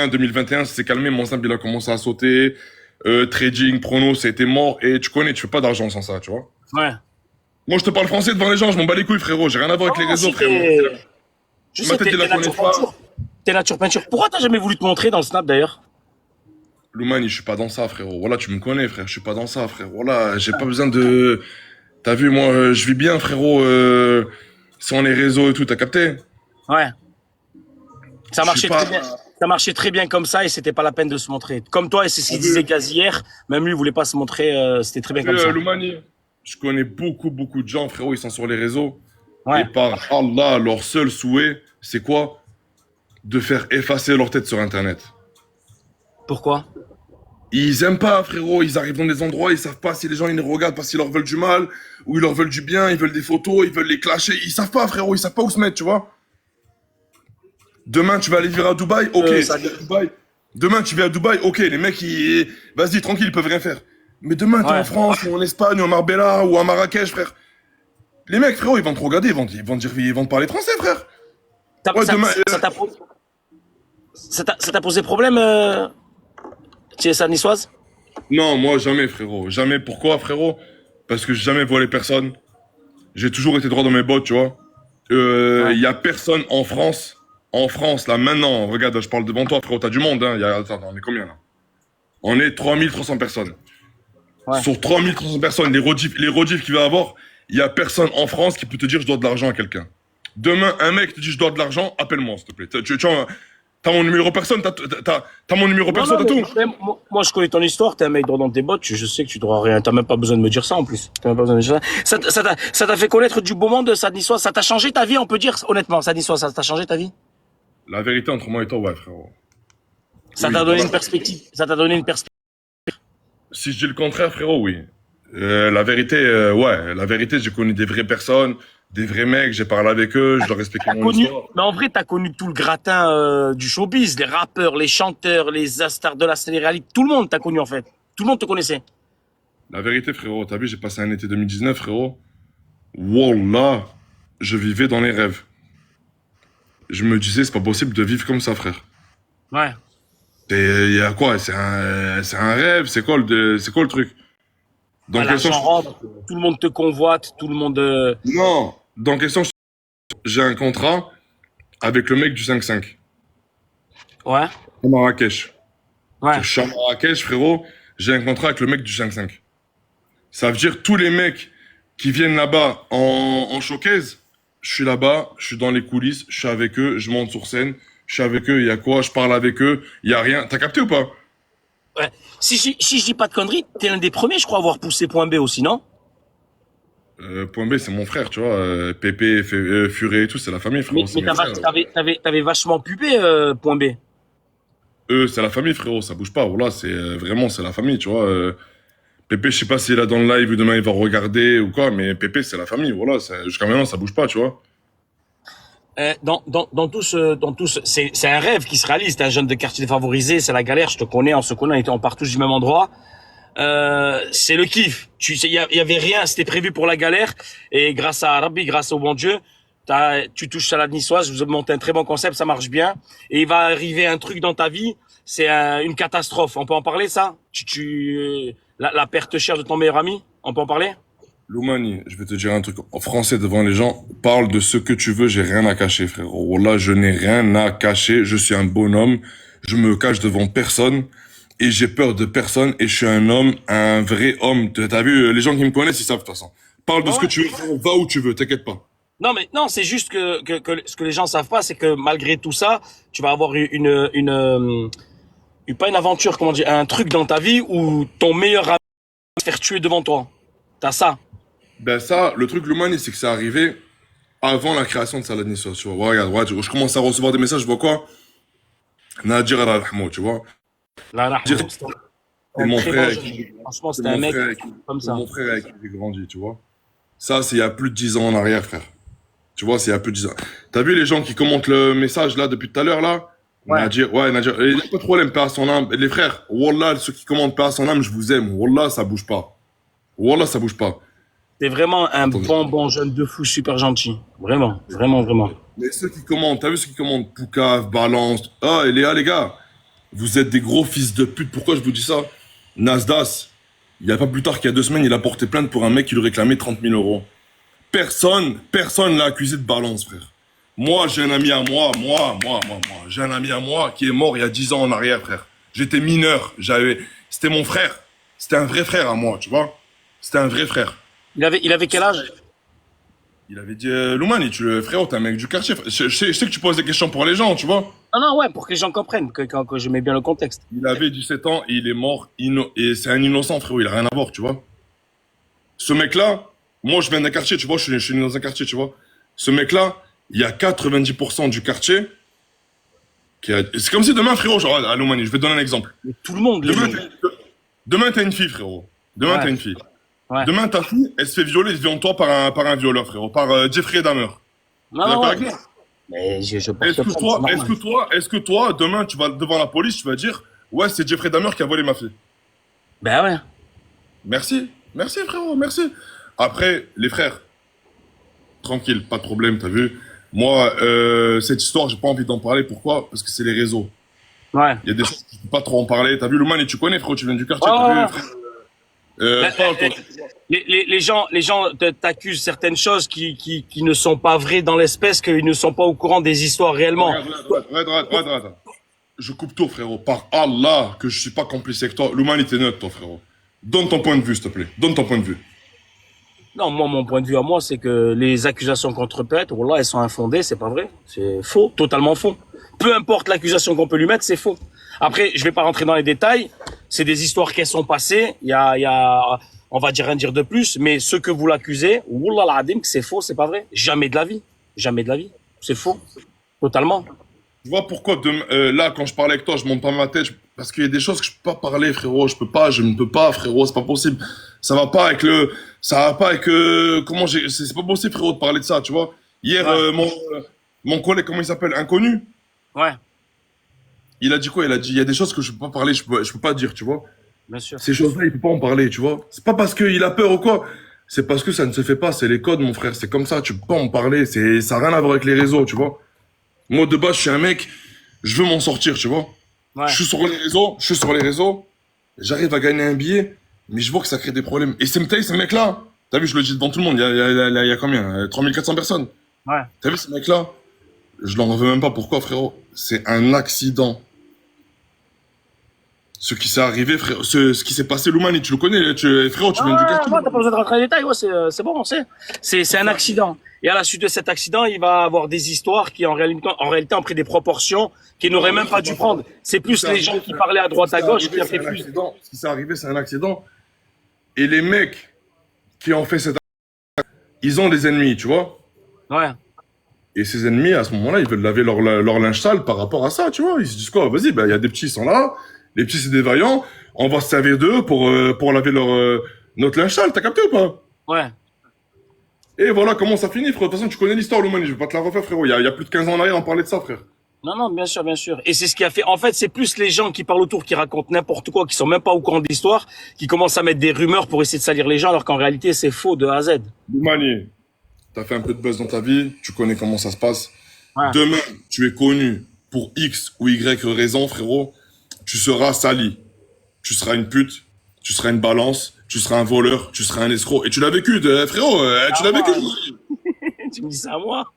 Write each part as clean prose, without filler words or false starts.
2021, ça s'est calmé, mon simple, il a commencé à sauter. Trading, prono, ça a été mort. Et tu connais, tu fais pas d'argent sans ça, tu vois. Ouais. Moi, je te parle français devant les gens, je m'en bats les couilles, frérot. J'ai rien à voir avec les Non, réseaux, si frérot. je Ma sais, tête, il la t'es connaît nature pas. peinture. T'es nature peinture. Pourquoi t'as jamais voulu te montrer dans le snap d'ailleurs? Loumani, je suis pas dans ça, frérot. Voilà, tu me connais, frère. Je suis pas dans ça, frère. Voilà, j'ai pas besoin de. T'as vu, moi, je vis bien, frérot. Sans les réseaux et tout, t'as capté? Ouais. Ça Je suis marchait pas. très bien. Ça marchait très bien comme ça et c'était pas la peine de se montrer. Comme toi, et c'est ce T'as qu'il disait vu, Gaz hier. Même lui, il voulait pas se montrer. C'était très t'as bien vu, comme ça. Loumani? Je connais beaucoup de gens, frérot, ils sont sur les réseaux. Et Ouais. par Allah, leur seul souhait, c'est quoi? De faire effacer leur tête sur Internet. Pourquoi? Ils aiment pas, frérot. Ils arrivent dans des endroits, ils savent pas si les gens ils les regardent parce qu'ils leur veulent du mal ou ils leur veulent du bien. Ils veulent des photos, ils veulent les clasher. Ils savent pas, frérot. Ils savent pas où se mettre, tu vois. Demain, tu vas aller vivre à Dubaï, ok. Ça... Tu vas à Dubaï. Demain, tu vas à Dubaï, ok. Les mecs, ils... vas-y, tranquille, ils peuvent rien faire. Mais demain, t'es en Ouais. France ou en Espagne ou en Marbella ou à Marrakech, frère. Les mecs, frérot, ils vont te regarder, ils vont te parler français, frère. Ouais, Ça, demain. ça t'a ça t'a posé problème, tu es ça niçoise? Non, moi, jamais, frérot. Jamais. Pourquoi, frérot? Parce que j'ai jamais volé personne. J'ai toujours été droit dans mes bottes, tu vois. Ouais. Il y a personne en France, là, maintenant, regarde, je parle devant toi, frérot, t'as du monde, hein. Attends, on est combien, là? On est 3300 personnes. Ouais. Sur 3300 personnes, les redifs qu'il va y avoir, il y a personne en France qui peut te dire je dois de l'argent à quelqu'un. Demain, un mec te dit je dois de l'argent, appelle-moi, s'il te plaît. Tu vois, t'as mon numéro personne, t'as mon numéro Non, perso, non, t'as tout. mais moi, je connais ton histoire. T'es un mec droit dans tes bottes. Je sais que tu dois rien. T'as même pas besoin de me dire ça en plus. T'as même pas besoin de me dire ça. Ça t'a fait connaître du beau monde, ça niçoise. Ça t'a changé ta vie, on peut dire honnêtement. Ça niçoise, ça t'a changé ta vie. La vérité entre moi et toi, ouais, frérot. Ça Oui, t'a donné voilà. une perspective. Ça t'a donné une perspective. Si je dis le contraire, frérot, oui. La vérité, ouais, la vérité, j'ai connu des vraies personnes, des vrais mecs, j'ai parlé avec eux, je leur expliquais T'as mon connu, histoire. mais en vrai, t'as connu tout le gratin du showbiz, les rappeurs, les chanteurs, les stars de la télé-réalité, tout le monde t'a connu en fait. Tout le monde te connaissait. La vérité, frérot, t'as vu, j'ai passé un été 2019, frérot. Wallah, je vivais dans les rêves. Je me disais, c'est pas possible de vivre comme ça, frère. Ouais. Et y a quoi? C'est un rêve, c'est quoi le truc? Dans Ouais, quel sens? l'argent rentre, tout le monde te convoite, tout le monde. Non, dans quel sens? J'ai un contrat avec le mec du 5-5, Ouais. à Marrakech. Je Ouais. suis à Marrakech, frérot, j'ai un contrat avec le mec du 5-5. Ça veut dire tous les mecs qui viennent là-bas en showcase, je suis là-bas, je suis dans les coulisses, je suis avec eux, je monte sur scène, je suis avec eux, il y a quoi, je parle avec eux, il y a rien. T'as capté ou pas? Ouais. Si je dis pas de conneries, t'es l'un des premiers, je crois, à avoir poussé Point B aussi, non? Point B, c'est mon frère, tu vois. Pépé, Furet et tout, c'est la famille, frérot, c'est Mais mes frères. t'avais vachement pupé Point B. Eux, c'est la famille, frérot, ça bouge pas. Voilà, c'est vraiment, c'est la famille, tu vois. Pépé, je sais pas s'il est là dans le live ou demain il va regarder ou quoi, mais Pépé, c'est la famille, voilà. Jusqu'à maintenant, ça bouge pas, tu vois. C'est un rêve qui se réalise. T'es un jeune de quartier défavorisé, c'est la galère. Je te connais, on se connaît, on part tous du même endroit. C'est le kiff. Tu sais, y avait rien, c'était prévu pour la galère. Et grâce à Rabbi, grâce au bon Dieu, tu touches à la niçoise, vous avez monté un très bon concept, ça marche bien. Et il va arriver un truc dans ta vie, c'est une catastrophe. On peut en parler, ça? La perte chère de ton meilleur ami? On peut en parler? Loumani, je vais te dire un truc en français devant les gens. Parle de ce que tu veux, j'ai rien à cacher, frérot. Là, je n'ai rien à cacher. Je suis un bonhomme. Je me cache devant personne. Et j'ai peur de personne. Et je suis un homme, un vrai homme. T'as vu, les gens qui me connaissent, ils savent de toute façon. Parle de Ouais, ce que tu veux, ouais. frérot. Va où tu veux, t'inquiète pas. Non, mais non, c'est juste que ce que les gens savent pas, c'est que malgré tout ça, tu vas avoir pas une aventure, comment dire, un truc dans ta vie où ton meilleur ami va se faire tuer devant toi. T'as ça. Ben ça, le truc Loumani, c'est que c'est arrivé avant la création de Salad Niçoise, tu vois. Ouais, regarde, ouais, je commence à recevoir des messages, je vois quoi? Nadir Al Rahmo, tu vois. Là, là, Nadir, c'était c'est un mon très frère bon avec jeune. qui, Franchement, c'est c'était un mon mec frère avec qui, comme c'est ça. mon frère avec qui j'ai grandi, tu vois. Ça, c'est il y a plus de 10 ans en arrière, frère. Tu vois, c'est il y a plus de 10 ans. T'as vu les gens qui commentent le message, là, depuis tout à l'heure, là? Ouais. Nadir, ouais, Nadir, il n'y a pas de problème, paix à son âme. Les frères, Wallah, ceux qui commentent paix à son âme, je vous aime. Wallah, ça bouge pas. Wallah, ça bouge pas. T'es vraiment un Attendez. bon jeune de fou, super gentil. Vraiment. Mais ceux qui commentent, t'as vu ceux qui commentent Poucave, Balance, ah, et les gars, Vous êtes des gros fils de pute. Pourquoi je vous dis ça? Nasdaq, il n'y a pas plus tard qu'il y a 2 semaines, il a porté plainte pour un mec qui lui réclamait 30 000 euros. Personne l'a accusé de balance, frère. Moi, j'ai un ami à moi, j'ai un ami à moi qui est mort il y a 10 ans en arrière, frère. J'étais mineur, c'était mon frère. C'était un vrai frère à moi, tu vois. C'était un vrai frère. Il avait quel âge? Il avait dit, Loumani, frérot, t'es un mec du quartier. Je sais que tu poses des questions pour les gens, tu vois. Ah non, ouais, pour que les gens comprennent, que je mets bien le contexte. Il avait 17 ans et il est mort, et c'est un innocent, frérot, il a rien à voir, tu vois. Ce mec-là, moi, je viens d'un quartier, tu vois, je suis né dans un quartier, tu vois. Ce mec-là, il y a 90% du quartier c'est comme si demain, frérot, genre, à Loumani, je vais te donner un exemple. Mais tout le monde, Demain, t'as une fille, frérot. Demain, Ouais. t'as une fille. Ouais. Demain, ta fille, elle se fait violer devant toi par un violeur, frérot, par Jeffrey Dahmer. Non, T'es non, d'accord ouais. avec moi? Mais je porte Est-ce que plainte, toi, c'est est-ce normal. que toi, est-ce que toi, demain, tu vas devant la police, tu vas dire, ouais, c'est Jeffrey Dahmer qui a volé ma fille. Ben ouais. Merci, frérot, merci. Après, les frères, tranquille, pas de problème, t'as vu. Moi, cette histoire, j'ai pas envie d'en parler. Pourquoi? Parce que c'est les réseaux. Ouais. Il y a des choses que je peux pas trop en parler. T'as vu, Louman, et tu connais, frérot, tu viens du quartier, Ouais, t'as ouais, vu, ouais. frère. Ben, Parle, toi. les gens t'accusent certaines choses qui ne sont pas vraies dans l'espèce, qu'ils ne sont pas au courant des histoires réellement. Regarde. Je coupe tout, frérot. Par Allah, que je suis pas complice avec toi. Louman, t'es neutre, toi, frérot. Donne ton point de vue, s'il te plaît. Donne ton point de vue. Non, moi, mon point de vue à moi, c'est que les accusations contre Pet, wallah, elles sont infondées, c'est pas vrai. C'est faux, totalement faux. Peu importe l'accusation qu'on peut lui mettre, c'est faux. Après, je vais pas rentrer dans les détails. C'est des histoires qui sont passées. On va dire rien dire de plus, mais ce que vous l'accusez, wallah l'adim, que c'est faux, c'est pas vrai. Jamais de la vie. Jamais de la vie. C'est faux. Totalement. Tu vois pourquoi là, quand je parle avec toi, je monte pas ma tête, parce qu'il y a des choses que je peux pas parler, frérot. Je ne peux pas, frérot. C'est pas possible. Ça va pas avec c'est pas possible, frérot, de parler de ça, tu vois. Hier, Ouais. mon collègue, comment il s'appelle, Inconnu, Ouais. il a dit quoi? Il a dit, il y a des choses que je peux pas parler, je peux pas dire, tu vois. Bien sûr. Ces choses-là, il peut pas en parler, tu vois. C'est pas parce qu'il a peur ou quoi. C'est parce que ça ne se fait pas. C'est les codes, mon frère. C'est comme ça. Tu peux pas en parler. Ça a rien à voir avec les réseaux, tu vois. Moi, de base, je suis un mec, je veux m'en sortir, tu vois. Ouais. Je suis sur les réseaux, j'arrive à gagner un billet, mais je vois que ça crée des problèmes. Et ces mecs-là, t'as vu, je le dis devant tout le monde, il y a combien? 3400 personnes. Ouais. T'as vu, ces mecs-là? Je leur en veux même pas. Pourquoi, frérot? C'est un accident. Ce qui s'est arrivé, frérot, ce qui s'est passé, Loumani, tu le connais, frérot, tu viens du quartier. Moi, t'as pas besoin de rentrer dans les détails. Ouais, c'est bon, on sait. C'est un accident. Et à la suite de cet accident, il va avoir des histoires qui, en réalité, ont pris des proportions qu'il n'aurait même pas dû prendre. C'est plus les gens qui parlaient à droite, à gauche qui a fait plus. Ce qui s'est arrivé, c'est un accident. Et les mecs qui ont fait cet accident, ils ont des ennemis, tu vois. Ouais. Et ces ennemis, à ce moment-là, ils veulent laver leur linge sale par rapport à ça, tu vois. Ils se disent quoi? Vas-y, il y a des petits, ils sont là. Les petits, c'est des vaillants. On va se servir d'eux pour laver notre linge sale. T'as capté ou pas? Ouais. Et voilà comment ça finit, frérot. De toute façon, tu connais l'histoire, Loumani. Je vais pas te la refaire, frérot. Il y a plus de 15 ans en arrière, on parlait de ça, frère. Non, non, bien sûr, bien sûr. Et c'est ce qui a fait. En fait, c'est plus les gens qui parlent autour, qui racontent n'importe quoi, qui sont même pas au courant de l'histoire, qui commencent à mettre des rumeurs pour essayer de salir les gens, alors qu'en réalité, c'est faux de A à Z. Loumani, t'as fait un peu de buzz dans ta vie. Tu connais comment ça se passe. Ouais. Demain, tu es connu pour X ou Y raison, frérot. Tu seras sali. Tu seras une pute. Tu seras une balance. Tu seras un voleur. Tu seras un escroc. Et tu l'as vécu, frérot. Tu l'as vécu. Tu me dis ça à moi?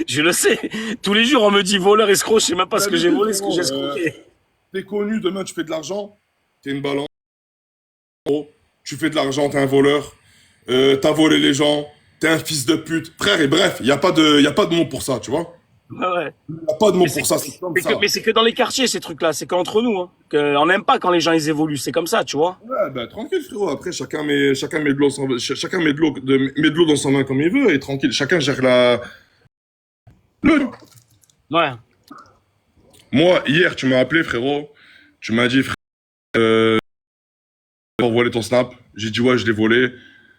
Je le sais. Tous les jours, on me dit voleur, escroc, je sais même pas ce que j'ai volé, ce que j'ai escroqué. T'es connu, demain tu fais de l'argent, t'es une balance, tu fais de l'argent, t'es un voleur, t'as volé les gens, t'es un fils de pute. Frère, et bref, y a pas de mot pour ça, tu vois. Ouais, ouais. Y a pas de mot pour ça, c'est comme ça. Mais c'est que dans les quartiers, ces trucs-là. C'est qu'entre nous, hein. On n'aime pas quand les gens, ils évoluent. C'est comme ça, tu vois. Ouais, bah tranquille, frérot. Après, chacun met de l'eau dans son main comme il veut, et tranquille. Chacun gère Ouais. Moi, hier, tu m'as appelé, frérot. Tu m'as dit, frérot, pour voler ton Snap. J'ai dit, ouais, je l'ai volé.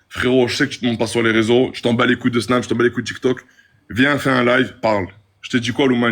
Frérot, je sais que tu te montes pas sur les réseaux. Je t'en bats les couilles de Snap, je t'en bats les couilles de TikTok. Viens, fais un live, parle. Je t'ai dit quoi, Loumani?